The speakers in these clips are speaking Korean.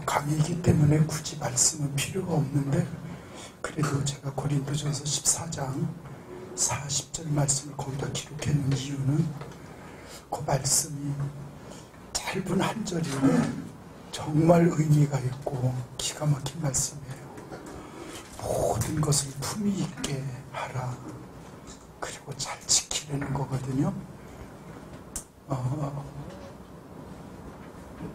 강의이기 때문에 굳이 말씀은 필요가 없는데, 그래도 제가 고린도전서 14장 40절 말씀을 거기다 기록해 놓은 이유는 그 말씀이 짧은 한 절인데 정말 의미가 있고 기가 막힌 말씀이에요. 모든 것을 품위 있게 하라. 그리고 잘 지키려는 거거든요.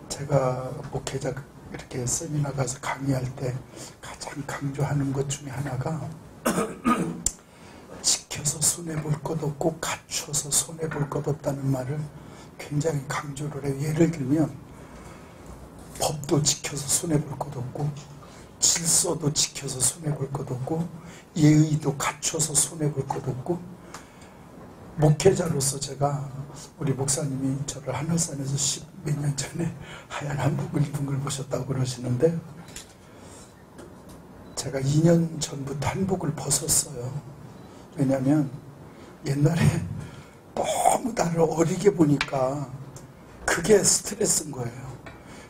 제가 목회자 이렇게 세미나 가서 강의할 때 가장 강조하는 것 중에 하나가 지켜서 손해볼 것 없고 갖춰서 손해볼 것 없다는 말을 굉장히 강조를 해요. 예를 들면 법도 지켜서 손해볼 것 없고 질서도 지켜서 손해볼 것 없고 예의도 갖춰서 손해볼 것 없고, 목회자로서 제가 우리 목사님이 저를 하늘산에서 10몇 년 전에 하얀 한복을 입은 걸 보셨다고 그러시는데, 제가 2년 전부터 한복을 벗었어요. 왜냐하면 옛날에 너무 나를 어리게 보니까 그게 스트레스인 거예요.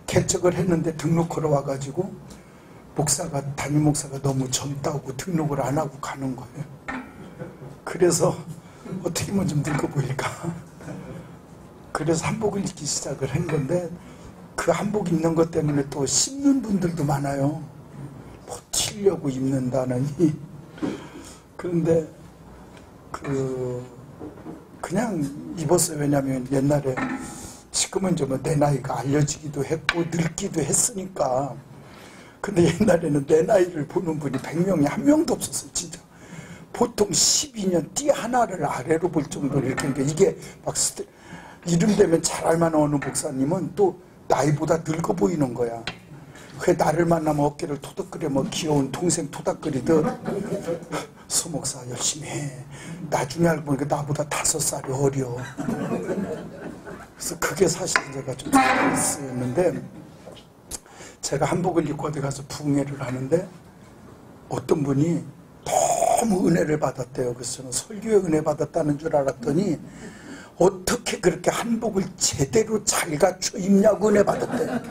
개척을 했는데 등록하러 와가지고 담임 목사가 너무 젊다고 등록을 안 하고 가는 거예요. 그래서 어떻게 하면 좀 늙어 보일까? 그래서 한복을 입기 시작을 한 건데, 그 한복 입는 것 때문에 또 씹는 분들도 많아요. 뭐 튀려고 입는다느니. 그런데 그냥 입었어요. 왜냐하면 옛날에, 지금은 좀 내 나이가 알려지기도 했고 늙기도 했으니까. 근데 옛날에는 내 나이를 보는 분이 100명이 한 명도 없었어요. 진짜 보통 12년 띠 하나를 아래로 볼 정도로 이렇게. 이게 막 이름 되면 잘 알만한 어느 목사님은 또 나이보다 늙어 보이는 거야. 그래, 나를 만나면 어깨를 토닥거려 뭐 귀여운 동생 토닥거리듯 수 목사 열심히 해. 나중에 알고 보니까 나보다 5살이 어려. 그래서 그게 사실 제가 좀 스트레스였는데, 제가 한복을 입고 어디 가서 부흥회를 하는데 어떤 분이 너무 은혜를 받았대요. 그래서 저는 설교에 은혜 받았다는 줄 알았더니 어떻게 그렇게 한복을 제대로 잘 갖춰 입냐고 은혜 받았대요.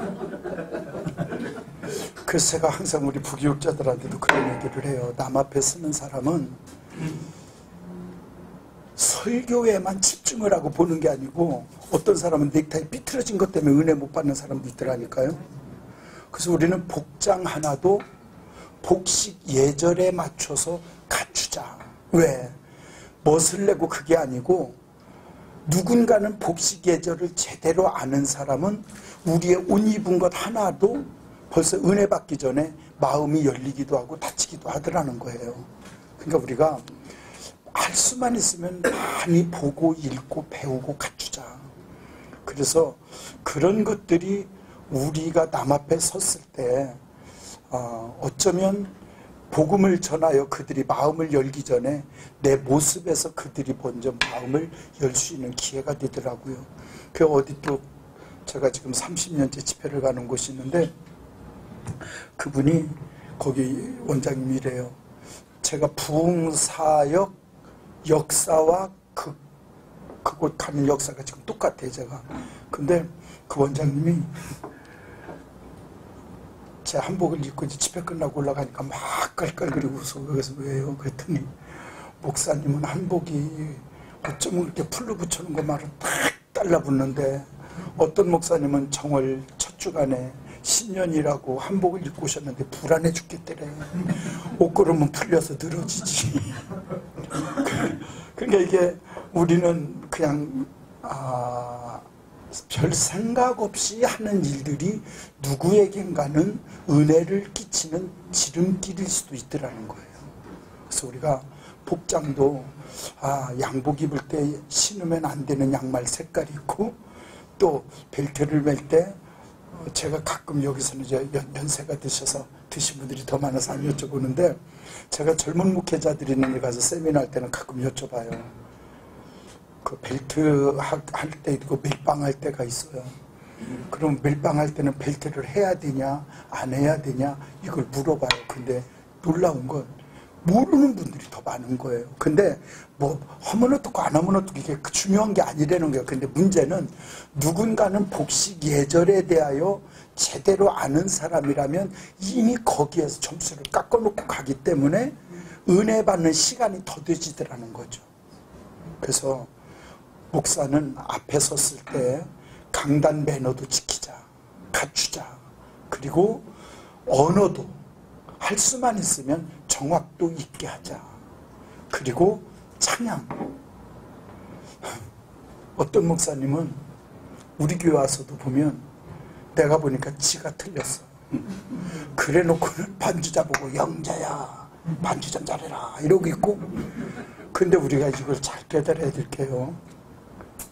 그래서 제가 항상 우리 부교육자들한테도 그런 얘기를 해요. 남 앞에 서는 사람은 설교에만 집중을 하고 보는 게 아니고, 어떤 사람은 넥타이 삐뚤어진 것 때문에 은혜 못 받는 사람도 있더라니까요. 그래서 우리는 복장 하나도 복식 예절에 맞춰서 갖추자. 왜? 멋을 내고 그게 아니고, 누군가는 복식 예절을 제대로 아는 사람은 우리의 옷 입은 것 하나도 벌써 은혜 받기 전에 마음이 열리기도 하고 닫히기도 하더라는 거예요. 그러니까 우리가 할 수만 있으면 많이 보고 읽고 배우고 갖추자. 그래서 그런 것들이 우리가 남 앞에 섰을 때 어쩌면 복음을 전하여 그들이 마음을 열기 전에 내 모습에서 그들이 먼저 마음을 열 수 있는 기회가 되더라고요. 그 어디 또 제가 지금 30년째 집회를 가는 곳이 있는데, 그분이 거기 원장님이래요. 제가 부흥사역 역사와 그곳 가는 역사가 지금 똑같아요, 제가. 근데 그 원장님이 제 한복을 입고 이제 집회 끝나고 올라가니까 막 깔깔거리고 웃어. 그래서 왜요? 그랬더니 목사님은 한복이 어쩌면 그렇게 풀로 붙여놓은 것만으로 딱 달라붙는데, 어떤 목사님은 정월 첫 주간에 신년이라고 한복을 입고 오셨는데 불안해 죽겠더래. 옷걸음은 풀려서 늘어지지. 그러니까 이게 우리는 그냥 별 생각 없이 하는 일들이 누구에겐가는 은혜를 끼치는 지름길일 수도 있더라는 거예요. 그래서 우리가 복장도 양복 입을 때 신으면 안 되는 양말 색깔이 있고, 또 벨트를 맬 때 제가 가끔 여기서는 이제 연세가 드신 분들이 더 많아서 안 여쭤보는데, 제가 젊은 목회자들이 있는 데 가서 세미나 할 때는 가끔 여쭤봐요. 그 벨트 할 때 있고 밀빵 할 때가 있어요. 그럼 밀빵 할 때는 벨트를 해야 되냐 안 해야 되냐 이걸 물어봐요. 근데 놀라운 건 모르는 분들이 더 많은 거예요. 근데 뭐 하면 어떻고 안 하면 어떻고 이게 중요한 게 아니라는 거예요. 근데 문제는 누군가는 복식 예절에 대하여 제대로 아는 사람이라면 이미 거기에서 점수를 깎아놓고 가기 때문에 은혜 받는 시간이 더뎌지더라는 거죠. 그래서 목사는 앞에 섰을 때 강단 매너도 지키자, 갖추자. 그리고 언어도 할 수만 있으면 정확도 있게 하자. 그리고 찬양. 어떤 목사님은 우리 교회 와서도 보면 내가 보니까 지가 틀렸어. 그래 놓고는 반주자 보고 영자야 반주 좀 잘해라 이러고 있고, 근데 우리가 이걸 잘 깨달아야 될게요.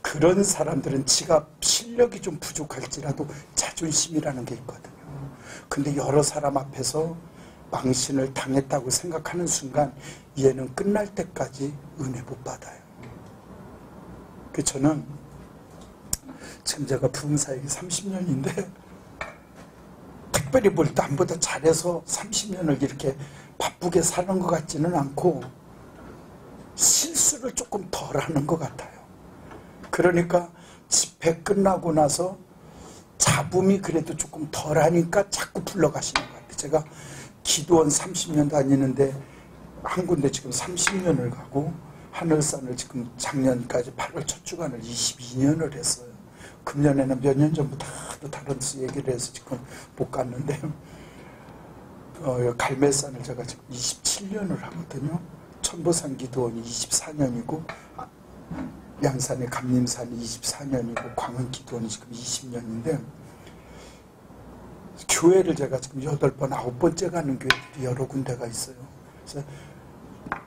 그런 사람들은 지가 실력이 좀 부족할지라도 자존심이라는 게 있거든요. 근데 여러 사람 앞에서 망신을 당했다고 생각하는 순간 얘는 끝날 때까지 은혜 못 받아요. 그 저는 지금 제가 부흥사역이 30년인데 특별히 뭘 남보다 잘해서 30년을 이렇게 바쁘게 사는 것 같지는 않고 실수를 조금 덜 하는 것 같아요. 그러니까 집회 끝나고 나서 잡음이 그래도 조금 덜 하니까 자꾸 불러가시는 것 같아요. 제가 기도원 30년 다니는데 한 군데 지금 30년을 가고 하늘산을 지금 작년까지 8월 첫 주간을 22년을 했어요. 금년에는 몇 년 전부터 또 다른 수 얘기를 해서 지금 못 갔는데 갈매산을 제가 지금 27년을 하거든요. 천보산 기도원이 24년이고 양산의 감림산이 24년이고 광흥 기도원이 지금 20년인데 교회를 제가 지금 8번, 9번째 가는 교회들이 여러 군데가 있어요. 그래서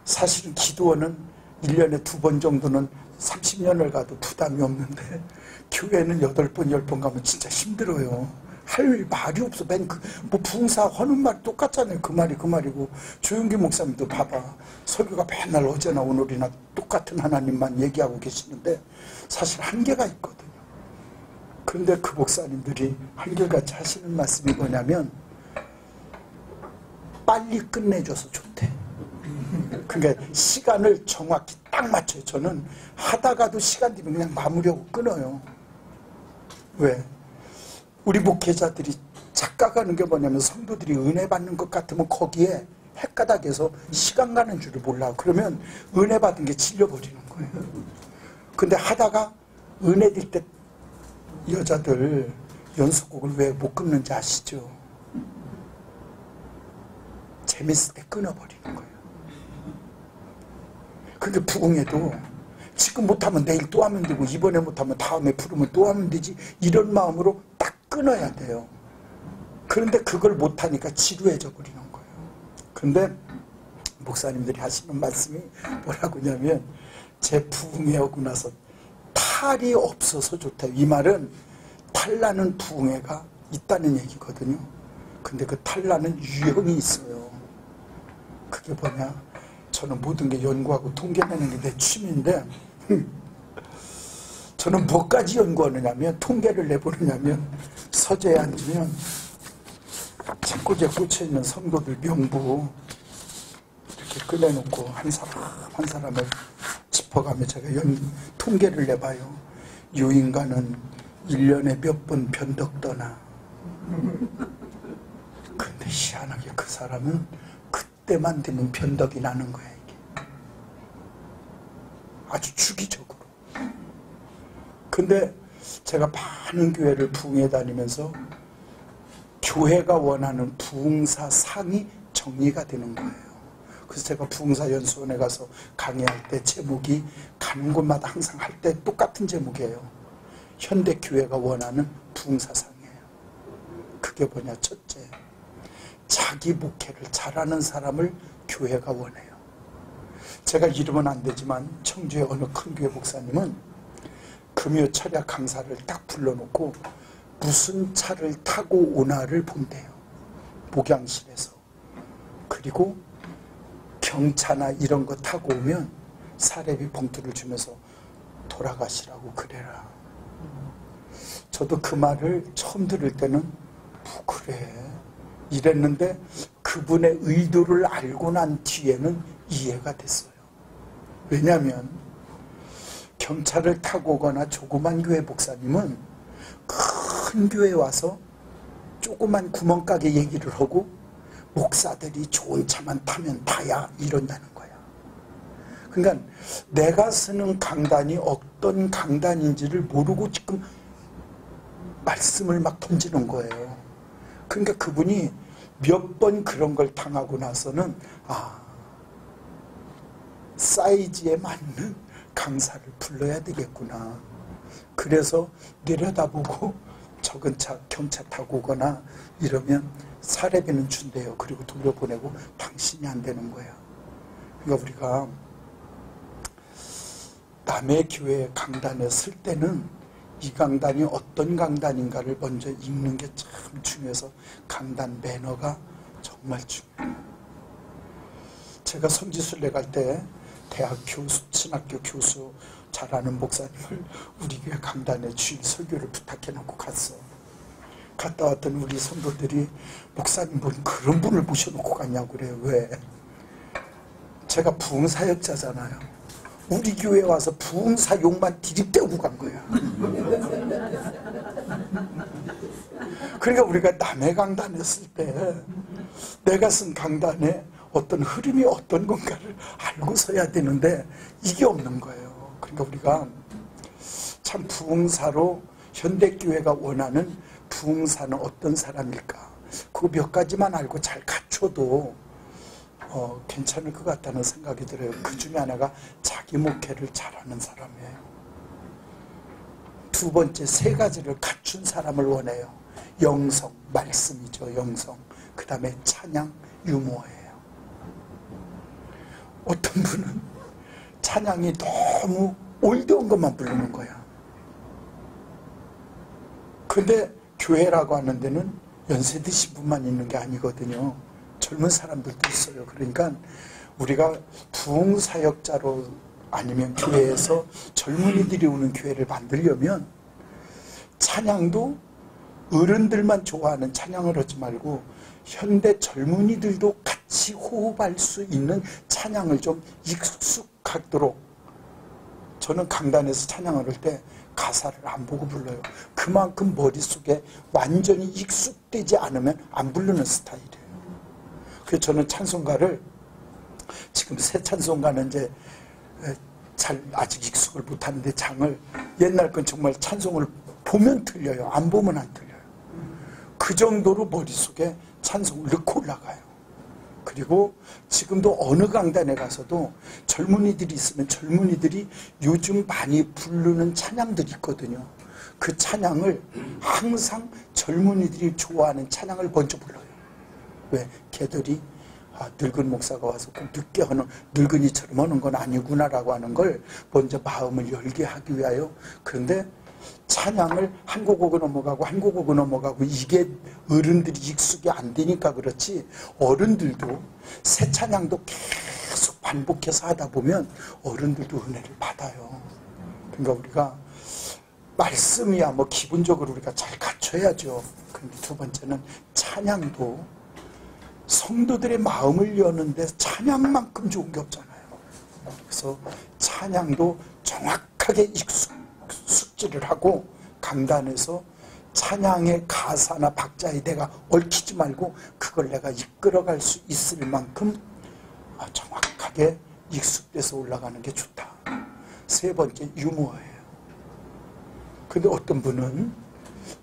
사실은 기도원은 1년에 2번 정도는 30년을 가도 부담이 없는데 교회는 8번, 10번 가면 진짜 힘들어요. 할 말이 없어. 뭐 부흥사 하는 말 똑같잖아요. 그 말이고. 조용기 목사님도 봐봐. 설교가 맨날 어제나 오늘이나 똑같은 하나님만 얘기하고 계시는데 사실 한계가 있거든요. 그런데 그 목사님들이 한결같이 하시는 말씀이 뭐냐면 빨리 끝내줘서 좋대. 그러니까 시간을 정확히 딱 맞춰요. 저는 하다가도 시간 되면 그냥 마무리하고 끊어요. 왜? 우리 목회자들이 착각하는 게 뭐냐면 성도들이 은혜 받는 것 같으면 거기에 헷가닥해서 시간 가는 줄을 몰라. 그러면 은혜 받은 게 질려버리는 거예요. 근데 하다가 은혜 될 때 여자들 연속곡을 왜 못 끊는지 아시죠? 재밌을 때 끊어버리는 거예요. 그러니까 부흥회도 지금 못하면 내일 또 하면 되고 이번에 못하면 다음에 부르면 또 하면 되지, 이런 마음으로 딱 끊어야 돼요. 그런데 그걸 못하니까 지루해져 버리는 거예요. 그런데 목사님들이 하시는 말씀이 뭐라고 하냐면 제 부흥회 하고 나서 탈이 없어서 좋다. 이 말은 탈나는 부흥회가 있다는 얘기거든요. 근데 그 탈나는 유형이 있어요. 그게 뭐냐? 저는 모든 게 연구하고 통계내는 게 내 취미인데 저는 뭐까지 연구하느냐면 통계를 내보느냐면 서재에 앉으면 책꽂이에 꽂혀있는 성도들 명부 이렇게 꺼내놓고 한 사람 한 사람을 짚어가며 제가 통계를 내봐요. 이 인간은 1년에 몇 번 변덕 떠나. 근데 희한하게 그 사람은 그때만 되면 변덕이 나는 거야. 이게 아주 주기적으로. 근데 제가 많은 교회를 부흥해 다니면서 교회가 원하는 부흥사 상이 정리가 되는 거예요. 그래서 제가 부흥사 연수원에 가서 강의할 때 제목이 가는 곳마다 항상 할 때 똑같은 제목이에요. 현대교회가 원하는 부흥사상이에요. 그게 뭐냐? 첫째, 자기 목회를 잘하는 사람을 교회가 원해요. 제가 이러면 안 되지만 청주의 어느 큰 교회 목사님은 금요 철야 강사를 딱 불러놓고 무슨 차를 타고 오나를 본대요. 목양실에서. 그리고 경차나 이런 거 타고 오면 사례비 봉투를 주면서 돌아가시라고 그래라. 저도 그 말을 처음 들을 때는 뭐 그래 이랬는데 그분의 의도를 알고 난 뒤에는 이해가 됐어요. 왜냐하면 경차를 타고 오거나 조그만 교회 목사님은 큰 교회에 와서 조그만 구멍가게 얘기를 하고 목사들이 좋은 차만 타면 다야 이런다는 거야. 그러니까 내가 쓰는 강단이 어떤 강단인지를 모르고 지금 말씀을 막 던지는 거예요. 그러니까 그분이 몇 번 그런 걸 당하고 나서는 사이즈에 맞는 강사를 불러야 되겠구나. 그래서 내려다보고 적은 차 경차 타고 오거나 이러면 사례비는 준대요. 그리고 돌려보내고 당신이 안 되는 거야. 그러니까 우리가 남의 교회 강단에 쓸 때는 이 강단이 어떤 강단인가를 먼저 읽는 게 참 중요해서 강단 매너가 정말 중요해요. 제가 성지순례 갈 때 대학 교수, 신학교 교수 잘하는 목사님을 우리 교회 강단에 주일 설교를 부탁해 놓고 갔어. 갔다 왔더니 우리 성도들이 목사님 뭐 그런 분을 모셔놓고 갔냐고 그래요. 왜? 제가 부흥사역자잖아요. 우리 교회에 와서 부흥사욕만 디립대고 간 거야. 그러니까 우리가 남의 강단에 쓸 때 내가 쓴 강단에 어떤 흐름이 어떤 건가를 알고 서야 되는데 이게 없는 거예요. 그러니까 우리가 참 부흥사로 현대교회가 원하는 부흥사는 어떤 사람일까? 그 몇 가지만 알고 잘 갖춰도 괜찮을 것 같다는 생각이 들어요. 그 중에 하나가 자기 목회를 잘하는 사람이에요. 두 번째, 세 가지를 갖춘 사람을 원해요. 영성, 말씀이죠. 영성. 그 다음에 찬양, 유머예요. 어떤 분은 찬양이 너무 올드한 것만 부르는 거야. 근데 교회라고 하는 데는 연세 드신 분만 있는 게 아니거든요. 젊은 사람들도 있어요. 그러니까 우리가 부흥사역자로 아니면 교회에서 젊은이들이 오는 교회를 만들려면 찬양도 어른들만 좋아하는 찬양을 하지 말고 현대 젊은이들도 같이 호흡할 수 있는 찬양을 좀 익숙하도록, 저는 강단에서 찬양을 할 때 가사를 안 보고 불러요. 그만큼 머릿속에 완전히 익숙되지 않으면 안 부르는 스타일이에요. 그래서 저는 찬송가를, 지금 새 찬송가는 이제 잘 아직 익숙을 못하는데 장을, 옛날 건 정말 찬송을 보면 틀려요. 안 보면 안 틀려요. 그 정도로 머릿속에 찬송을 넣고 올라가요. 그리고 지금도 어느 강단에 가서도 젊은이들이 있으면 젊은이들이 요즘 많이 부르는 찬양들이 있거든요. 그 찬양을 항상 젊은이들이 좋아하는 찬양을 먼저 불러요. 왜? 걔들이 늙은 목사가 와서 꼭 늦게 하는, 늙은이처럼 하는 건 아니구나라고 하는 걸 먼저 마음을 열게 하기 위하여. 그런데 찬양을 한 곡은 넘어가고 한 곡은 넘어가고 이게 어른들이 익숙이 안 되니까 그렇지, 어른들도 새 찬양도 계속 반복해서 하다 보면 어른들도 은혜를 받아요. 그러니까 우리가 말씀이야 뭐 기본적으로 우리가 잘 갖춰야죠. 그런데 두 번째는 찬양도 성도들의 마음을 여는데 찬양만큼 좋은 게 없잖아요. 그래서 찬양도 정확하게 숙지를 하고 강단에서 찬양의 가사나 박자에 내가 얽히지 말고 그걸 내가 이끌어갈 수 있을 만큼 정확하게 익숙돼서 올라가는 게 좋다. 세 번째, 유머예요. 근데 어떤 분은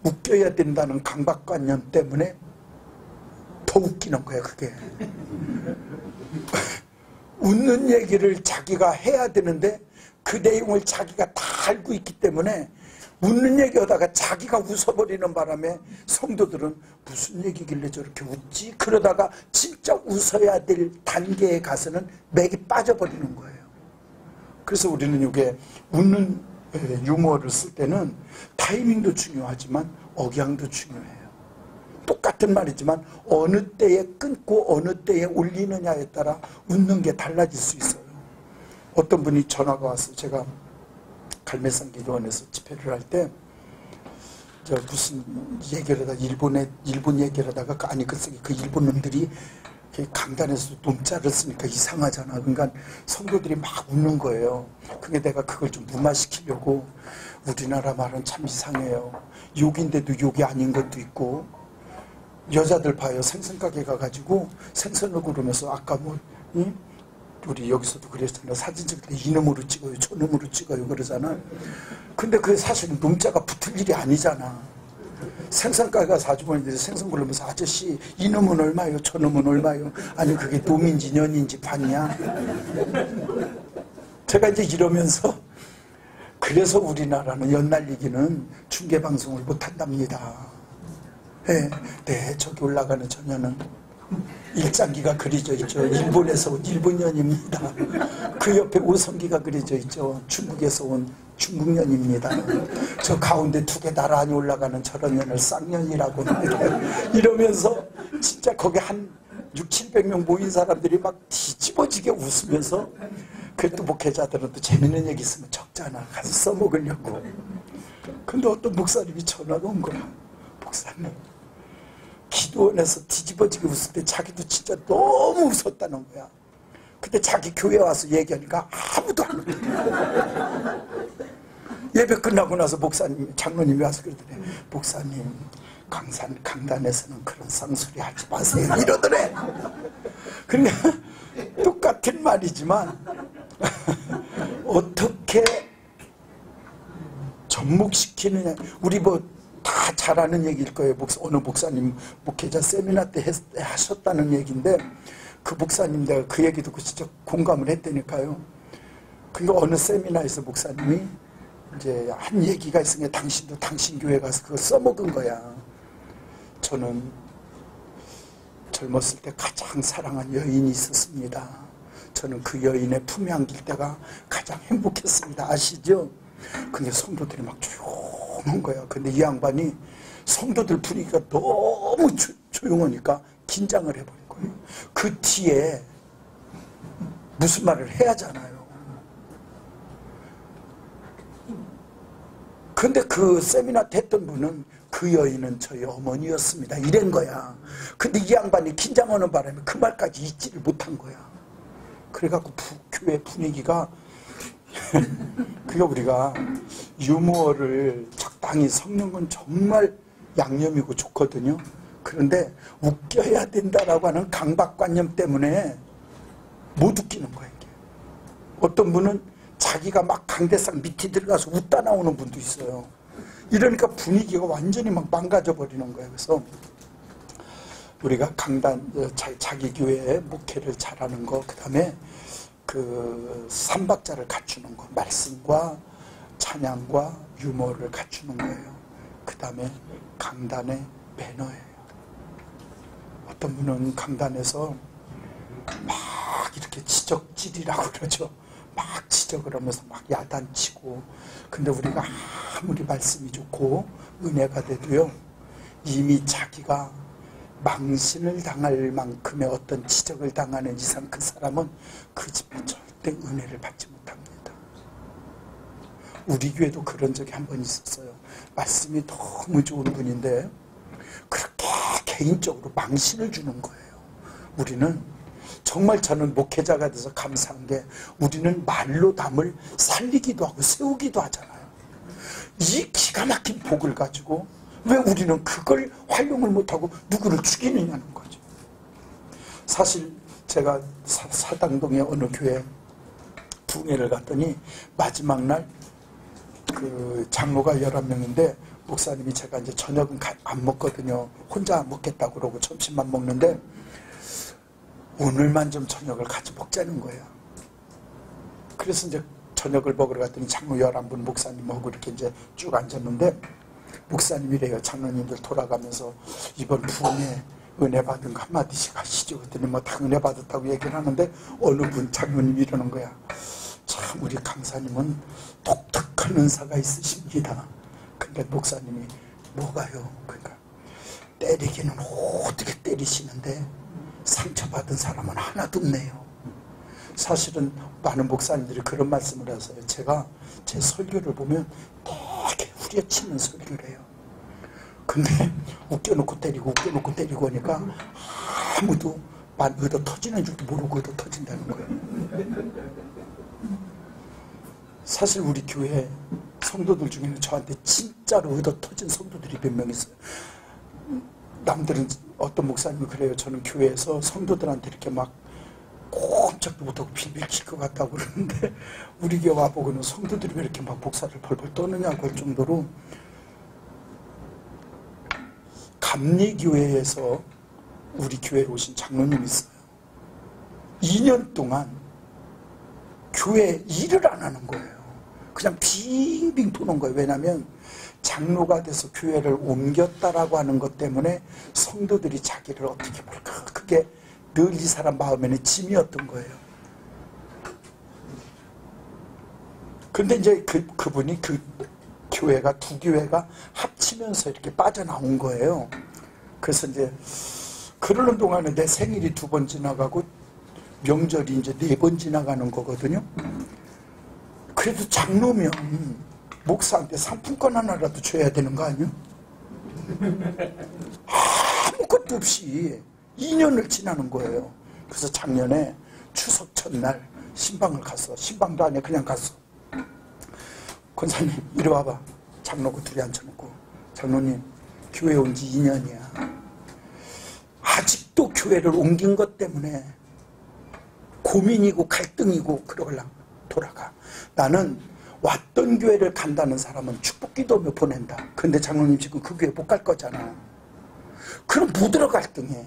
웃겨야 된다는 강박관념 때문에 더 웃기는 거야, 그게. 웃는 얘기를 자기가 해야 되는데 그 내용을 자기가 다 알고 있기 때문에 웃는 얘기하다가 자기가 웃어버리는 바람에 성도들은 무슨 얘기길래 저렇게 웃지? 그러다가 진짜 웃어야 될 단계에 가서는 맥이 빠져버리는 거예요. 그래서 우리는 이게 웃는 유머를 쓸 때는 타이밍도 중요하지만 억양도 중요해요. 똑같은 말이지만 어느 때에 끊고 어느 때에 올리느냐에 따라 웃는 게 달라질 수 있어요. 어떤 분이 전화가 와서, 제가 갈매산 기도원에서 집회를 할 때 무슨 얘기를 하다가 일본 얘기를 하다가 아니 그 일본 놈들이 강단에서 논자를 쓰니까 이상하잖아. 그러니까 성도들이 막 웃는 거예요. 그게 내가 그걸 좀 무마시키려고, 우리나라 말은 참 이상해요. 욕인데도 욕이 아닌 것도 있고 여자들 봐요. 생선가게 가가지고 생선을 고르면서 아까 뭐 우리 여기서도 그랬잖아. 사진 찍을 때 이놈으로 찍어요, 저놈으로 찍어요 그러잖아. 근데 그게 사실은 놈자가 붙을 일이 아니잖아. 생선가게 가서 아주머니들이 생선 고르면서 아저씨 이놈은 얼마요, 저놈은 얼마요? 아니 그게 놈인지 년인지 봤냐? 제가 이제 이러면서 그래서 우리나라는 연날리기는 중계방송을 못한답니다. 네, 저기 올라가는 처녀는 일장기가 그려져 있죠. 일본에서 온 일본년입니다. 그 옆에 오성기가 그려져 있죠. 중국에서 온 중국년입니다. 저 가운데 두 개 나란히 올라가는 저런 년을 쌍년이라고 합니다. 이러면서 진짜 거기 한 600~700명 모인 사람들이 막 뒤집어지게 웃으면서 그래도 목회자들은 또 재밌는 얘기 있으면 적잖아. 가서 써먹으려고. 근데 어떤 목사님이 전화가 온 거야. 목사님 기도원에서 뒤집어지게 웃을 때 자기도 진짜 너무 웃었다는 거야. 근데 자기 교회 와서 얘기하니까 아무도 안 웃더래. 예배 끝나고 나서 목사님, 장로님이 와서 그러더래. 목사님 강단에서는 그런 쌍소리 하지 마세요 이러더래. 그러니까 똑같은 말이지만 어떻게 접목시키느냐. 우리 뭐 다 잘 아는 얘기일 거예요. 어느 목사님 목회자 세미나 때 하셨다는 얘기인데 그 목사님 내가 그 얘기 듣고 진짜 공감을 했다니까요. 그러니까 어느 세미나에서 목사님이 이제 한 얘기가 있으니까 당신도 당신 교회 가서 그거 써먹은 거야. 저는 젊었을 때 가장 사랑한 여인이 있었습니다. 저는 그 여인의 품에 안길 때가 가장 행복했습니다. 아시죠? 근데 성도들이 막 조용한 거야. 근데 이 양반이 성도들 분위기가 너무 조용하니까 긴장을 해버린 거예요. 그 뒤에 무슨 말을 해야 하잖아요. 근데 그 세미나 했던 분은 그 여인은 저희 어머니였습니다. 이런 거야. 근데 이 양반이 긴장하는 바람에 그 말까지 잊지를 못한 거야. 그래갖고 교회 분위기가 그게 우리가 유머를 적당히 섞는 건 정말 양념이고 좋거든요. 그런데 웃겨야 된다라고 하는 강박관념 때문에 못 웃기는 거예요. 이게. 어떤 분은 자기가 막 강대상 밑에 들어가서 웃다 나오는 분도 있어요. 이러니까 분위기가 완전히 막 망가져 버리는 거예요. 그래서 우리가 강단, 자기 교회에 목회를 잘하는 거, 그 다음에 그 삼박자를 갖추는 거, 말씀과 찬양과 유머를 갖추는 거예요. 그 다음에 강단의 매너예요. 어떤 분은 강단에서 막 이렇게 지적질이라고 그러죠. 막 지적을 하면서 막 야단치고. 근데 우리가 아무리 말씀이 좋고 은혜가 돼도요, 이미 자기가 망신을 당할 만큼의 어떤 지적을 당하는 이상 그 사람은 그 집에 절대 은혜를 받지 못합니다. 우리 교회도 그런 적이 한 번 있었어요. 말씀이 너무 좋은 분인데 그렇게 개인적으로 망신을 주는 거예요. 우리는 정말 저는 목회자가 돼서 감사한 게 우리는 말로 남을 살리기도 하고 세우기도 하잖아요. 이 기가 막힌 복을 가지고 왜 우리는 그걸 활용을 못하고 누구를 죽이느냐는 거죠. 사실 제가 사당동의 어느 교회 부흥회를 갔더니 마지막 날 그 장로가 11명인데 목사님이 제가 이제 저녁은 안 먹거든요. 혼자 먹겠다고 그러고 점심만 먹는데 오늘만 좀 저녁을 같이 먹자는 거예요. 그래서 이제 저녁을 먹으러 갔더니 장로 11분 목사님하고 이렇게 이제 쭉 앉았는데 목사님이래요. 장로님들 돌아가면서 이번 부흥에 은혜 받은 거 한마디씩 하시죠. 그랬더니 뭐 다 은혜 받았다고 얘기를 하는데 어느 분 장로님이 이러는 거야. 참 우리 강사님은 독특한 은사가 있으십니다. 근데 목사님이 뭐가요? 그러니까 때리기는 어떻게 때리시는데 상처받은 사람은 하나도 없네요. 사실은 많은 목사님들이 그런 말씀을 하세요. 제가 제 설교를 보면 되게 후려치는 설교를 해요. 근데 웃겨놓고 때리고 웃겨놓고 때리고 하니까 아무도 만 얻어 터지는 줄도 모르고 얻어 터진다는 거예요. 사실 우리 교회 성도들 중에는 저한테 진짜로 얻어 터진 성도들이 몇 명 있어요. 남들은 어떤 목사님이 그래요. 저는 교회에서 성도들한테 이렇게 막 꼼짝도 못하고 빌빌 킬 것 같다고 그러는데 우리 교회 와보고는 성도들이 왜 이렇게 막 목사를 벌벌 떠느냐고 할 정도로 감리교회에서 우리 교회에 오신 장로님이 있어요. 2년 동안 교회 일을 안 하는 거예요. 그냥 빙빙 도는 거예요. 왜냐하면 장로가 돼서 교회를 옮겼다라고 하는 것 때문에 성도들이 자기를 어떻게 볼까. 그게 늘 이 사람 마음에는 짐이었던 거예요. 근데 이제 그분이 그 교회가 두 교회가 합치면서 이렇게 빠져나온 거예요. 그래서 이제 그러는 동안에 내 생일이 2번 지나가고 명절이 이제 4번 지나가는 거거든요. 그래도 장로면 목사한테 상품권 하나라도 줘야 되는 거 아니에요? 아무것도 없이 2년을 지나는 거예요. 그래서 작년에 추석 첫날 신방을 갔어. 신방도 아니야. 그냥 갔어. 권사님 이리 와봐. 장로고 둘이 앉혀놓고, 장로님 교회 온 지 2년이야. 아직도 교회를 옮긴 것 때문에 고민이고 갈등이고 그러려고 돌아가. 나는 왔던 교회를 간다는 사람은 축복기도하며 보낸다. 근데 장로님 지금 그 교회 못 갈 거잖아. 그럼 뭐 들어 갈등해.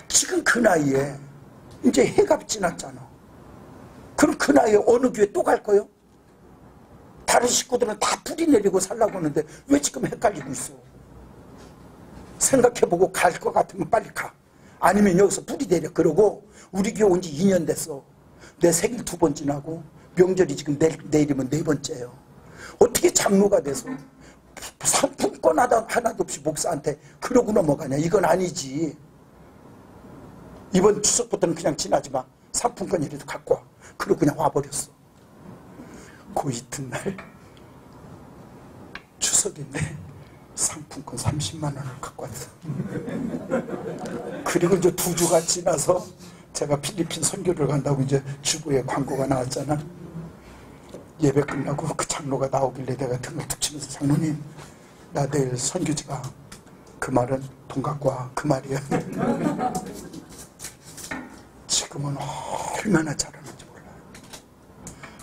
지금 그 나이에 이제 해가 지났잖아. 그럼 그 나이에 어느 교회 또 갈 거요? 다른 식구들은 다 뿌리 내리고 살라고 하는데 왜 지금 헷갈리고 있어? 생각해보고 갈 것 같으면 빨리 가. 아니면 여기서 뿌리 내려. 그러고 우리 교회 온 지 2년 됐어. 내 생일 2번 지나고 명절이 지금 내일이면 4번째예요. 어떻게 장로가 돼서 상품권 하나도 없이 목사한테 그러고 넘어가냐. 이건 아니지. 이번 추석부터는 그냥 지나지 마. 상품권이라도 갖고 와. 그러고 그냥 와버렸어. 그 이튿날 추석인데 상품권 30만 원을 갖고 왔어. 그리고 이제 2주가 지나서 제가 필리핀 선교를 간다고 이제 주부에 광고가 나왔잖아. 예배 끝나고 그 장로가 나오길래 내가 등을 툭 치면서, 장로님 나 내일 선교지가. 그 말은 돈 갖고 와. 그 말이야. 지금은 얼마나 잘하는지 몰라요.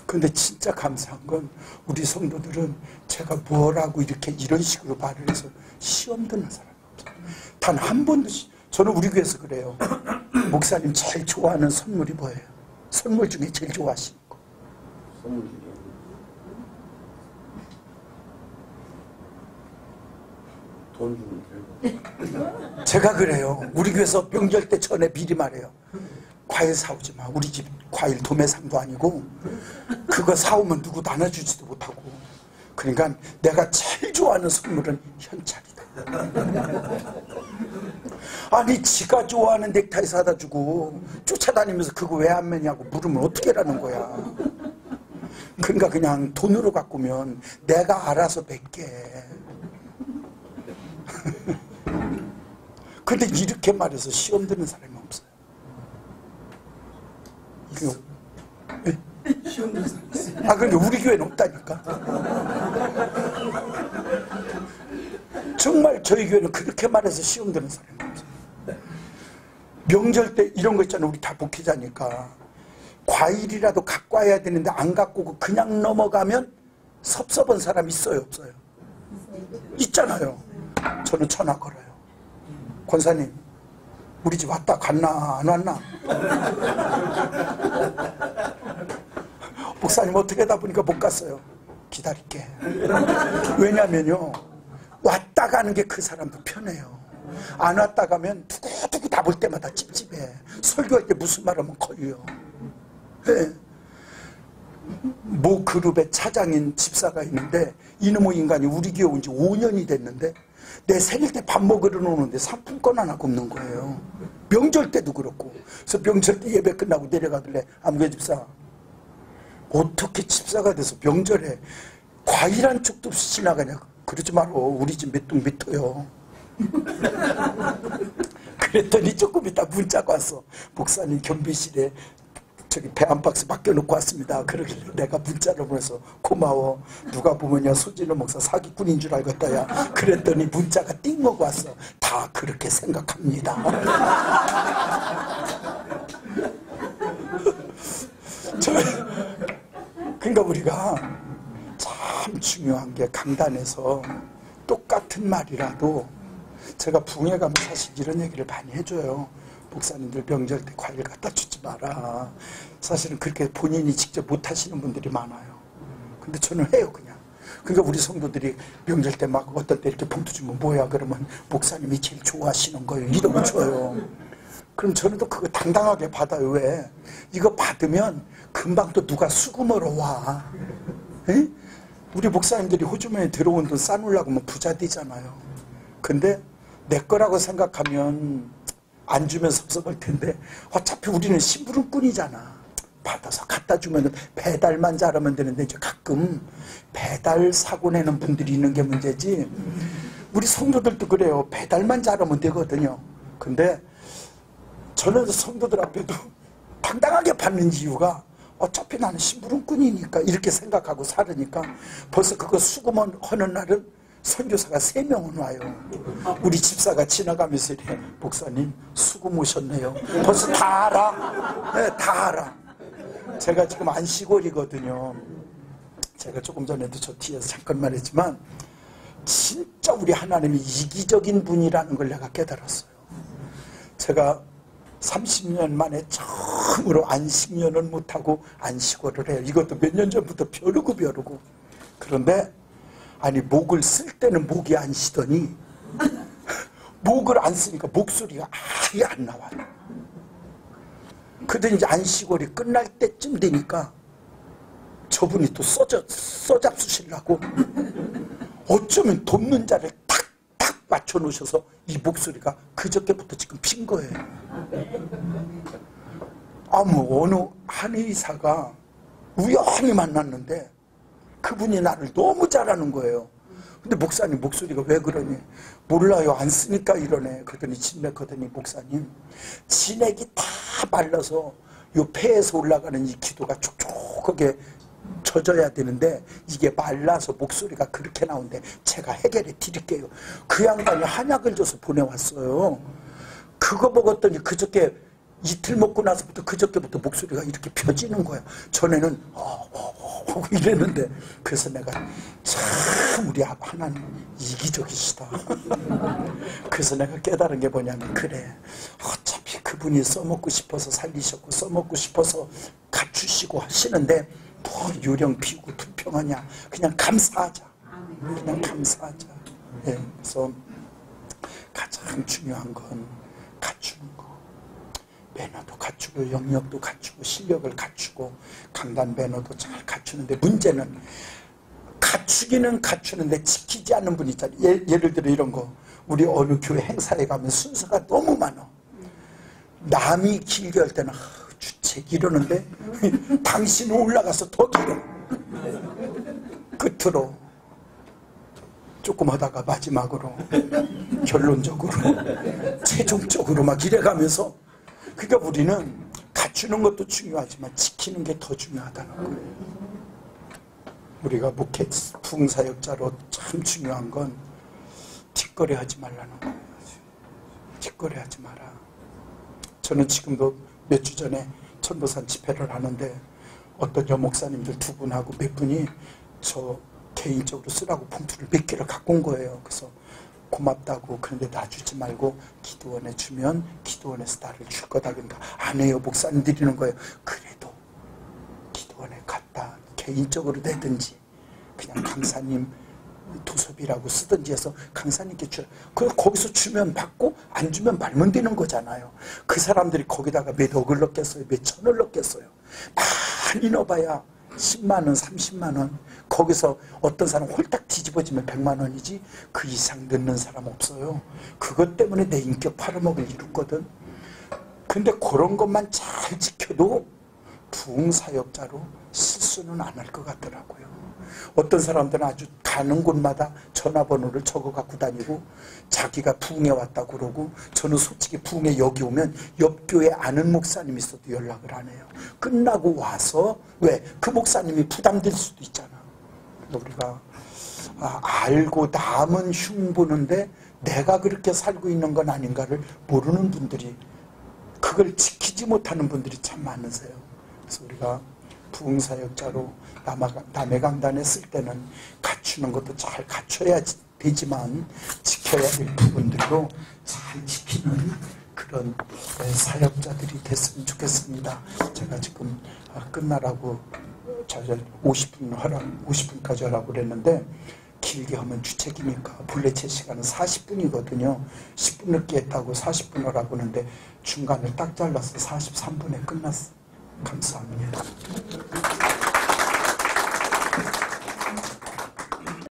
근데 진짜 감사한 건 우리 성도들은 제가 뭐라고 이렇게 이런 식으로 말을 해서 시험 드는 사람이 없어요. 단 한 번도. 저는 우리 교회에서 그래요. 목사님 제일 좋아하는 선물이 뭐예요? 선물 중에 제일 좋아하시는 거. 선물 중에 돈 주면 돼요. 제가 그래요. 우리 교회에서 명절 때 전에 미리 말해요. 과일 사오지 마. 우리 집 과일 도매상도 아니고 그거 사오면 누구 나눠주지도 못하고. 그러니까 내가 제일 좋아하는 선물은 현찰이다. 아니 지가 좋아하는 넥타이 사다 주고 쫓아다니면서 그거 왜 안 매냐고 물으면 어떻게 하라는 거야. 그러니까 그냥 돈으로 바꾸면 내가 알아서 맺게. 근데 이렇게 말해서 시험 드는 사람이 없어요. 이거 네? 시험 드는 사람이 있어요. 아 근데 우리 교회는 없다니까. 정말 저희 교회는 그렇게 말해서 시험 드는 사람이 없어요. 명절 때 이런 거 있잖아요. 우리 다 목회자니까 과일이라도 갖고 와야 되는데 안 갖고 오고 그냥 넘어가면 섭섭한 사람 있어요 없어요? 있잖아요. 저는 전화 걸어요. 권사님 우리 집 왔다 갔나 안 왔나? 목사님 어떻게 하다 보니까 못 갔어요. 기다릴게. 왜냐면요 왔다 가는 게 그 사람도 편해요. 안 왔다 가면 누구 다 볼 때마다 찝찝해. 설교할 때 무슨 말 하면 걸려. 네. 모 그룹의 차장인 집사가 있는데 이놈의 인간이 우리 교회 온 지 5년이 됐는데 내 생일 때 밥 먹으러 오는데 상품권 하나 없는 거예요. 명절 때도 그렇고. 그래서 명절 때 예배 끝나고 내려가길래 암교 집사 어떻게 집사가 돼서 명절에 과일 한 쪽도 없이 지나가냐. 그러지 말어. 우리 집 몇 동 미터요. 그랬더니 조금 이따 문자가 왔어. 목사님 경비실에 저기 배 한 박스 맡겨놓고 왔습니다. 그러길래 내가 문자를 보내서 고마워. 누가 보면 야 소진호 목사 사기꾼인 줄 알겠다 야. 그랬더니 문자가 띵먹어 왔어. 다 그렇게 생각합니다. 그러니까 우리가 참 중요한 게 강단에서 똑같은 말이라도 제가 부흥회 가면 사실 이런 얘기를 많이 해줘요. 목사님들 명절 때 과일 갖다 주지 마라. 사실은 그렇게 본인이 직접 못 하시는 분들이 많아요. 근데 저는 해요 그냥. 그러니까 우리 성도들이 명절 때 막 어떤 때 이렇게 봉투 주면 뭐야 그러면 목사님이 제일 좋아하시는 거예요. 이러면 줘요. 그럼 저는 또 그거 당당하게 받아요. 왜? 이거 받으면 금방 또 누가 수금으로 와. 에? 우리 목사님들이 호주머니에 들어온 돈 싸놓으려고 하면 부자 되잖아요. 근데 내 거라고 생각하면 안 주면 섭섭할 텐데 어차피 우리는 심부름꾼이잖아. 받아서 갖다 주면 배달만 잘하면 되는데 이제 가끔 배달 사고 내는 분들이 있는 게 문제지. 우리 성도들도 그래요. 배달만 잘하면 되거든요. 근데 저는 성도들 앞에도 당당하게 받는 이유가 어차피 나는 심부름꾼이니까 이렇게 생각하고 살으니까 벌써 그거 수금하는 날은 선교사가 3명은 와요. 우리 집사가 지나가면서 이래 목사님 수금 오셨네요. 벌써 다 알아. 네, 다 알아. 제가 지금 안시골이거든요. 제가 조금 전에도 저 뒤에서 잠깐 말했지만 진짜 우리 하나님이 이기적인 분이라는 걸 내가 깨달았어요. 제가 30년 만에 처음으로 안식년은 못하고 안식월을 해요. 이것도 몇 년 전부터 벼르고 그런데 아니 목을 쓸 때는 목이 안 쉬더니 목을 안 쓰니까 목소리가 아예 안 나와요. 그러더니 이제 안식월이 끝날 때쯤 되니까 저분이 또 써잡수시려고 어쩌면 돕는 자를 탁탁 맞춰 놓으셔서 이 목소리가 그저께부터 지금 핀 거예요. 어느 한의사가 우연히 만났는데 그분이 나를 너무 잘하는 거예요. 근데 목사님 목소리가 왜 그러니? 몰라요. 안 쓰니까 이러네. 그러더니 진맥하더니 목사님 진액이 다 말라서 요 폐에서 올라가는 이 기도가 촉촉하게 젖어야 되는데 이게 말라서 목소리가 그렇게 나오는데 제가 해결해 드릴게요. 그 양반이 한약을 줘서 보내왔어요. 그거 먹었더니 그저께 이틀 먹고 나서부터 그저께부터 목소리가 이렇게 펴지는 거예요. 전에는 이랬는데 그래서 내가 참 우리 하나님 이기적이시다. 그래서 내가 깨달은 게 뭐냐면 그래 어차피 그분이 써먹고 싶어서 살리셨고 써먹고 싶어서 갖추시고 하시는데 뭐 요령 피우고 불평하냐. 그냥 감사하자. 그냥 감사하자. 예, 그래서 가장 중요한 건 갖추는 거. 매너도 갖추고 영역도 갖추고 실력을 갖추고 강단 매너도 잘 갖추는데 문제는 갖추기는 갖추는데 지키지 않는 분 있잖아요. 예를 들어 이런 거 우리 어느 교회 행사에 가면 순서가 너무 많아. 남이 길게 할 때는 주책 이러는데 당신은 올라가서 더 길어. 끝으로 조금 하다가 마지막으로 결론적으로 최종적으로 막 이래가면서 그러니까 우리는 갖추는 것도 중요하지만 지키는 게 더 중요하다는 거예요. 우리가 목회 부흥사역자로 참 중요한 건 뒷거래 하지 말라는 거예요. 뒷거래 하지 마라. 저는 지금도 몇 주 전에 천도산 집회를 하는데 어떤 여목사님들 2분하고 몇 분이 저 개인적으로 쓰라고 봉투를 몇 개를 갖고 온 거예요. 그래서 고맙다고. 그런데 놔주지 말고 기도원에 주면 기도원에서 나를 줄 거다. 그러니까 안 해요. 목사님 드리는 거예요. 그래도 기도원에 갔다 개인적으로 내든지 그냥 강사님 도섭이라고 쓰든지 해서 강사님께 줘. 거기서 주면 받고 안 주면 말면 되는 거잖아요. 그 사람들이 거기다가 몇 억을 넣겠어요. 몇 천을 넣겠어요. 많이 넣어봐야 10만 원, 30만 원. 거기서 어떤 사람 홀딱 뒤집어지면 100만 원이지 그 이상 넣는 사람 없어요. 그것 때문에 내 인격 팔아먹을 이뤘거든. 근데 그런 것만 잘 지켜도 부흥사역자로 실수는 안 할 것 같더라고요. 어떤 사람들은 아주 가는 곳마다 전화번호를 적어 갖고 다니고 자기가 부흥에 왔다고 그러고 저는 솔직히 부흥에 여기 오면 옆 교회 아는 목사님 있어도 연락을 안 해요. 끝나고 와서 왜? 그 목사님이 부담될 수도 있잖아. 그래서 우리가 알고 남은 흉보는데 내가 그렇게 살고 있는 건 아닌가를 모르는 분들이 그걸 지키지 못하는 분들이 참 많으세요. 그래서 우리가 부흥사역자로 남의 강단에 쓸 때는 갖추는 것도 잘 갖춰야 되지만 지켜야 될 부분들도 잘 지키는 그런 사역자들이 됐으면 좋겠습니다. 제가 지금 끝나라고 50분까지 하라고 그랬는데 길게 하면 주책이니까 본래 제 시간은 40분이거든요. 10분 늦게 했다고 40분 하라고 하는데 중간을 딱 잘라서 43분에 끝났어. 감사합니다.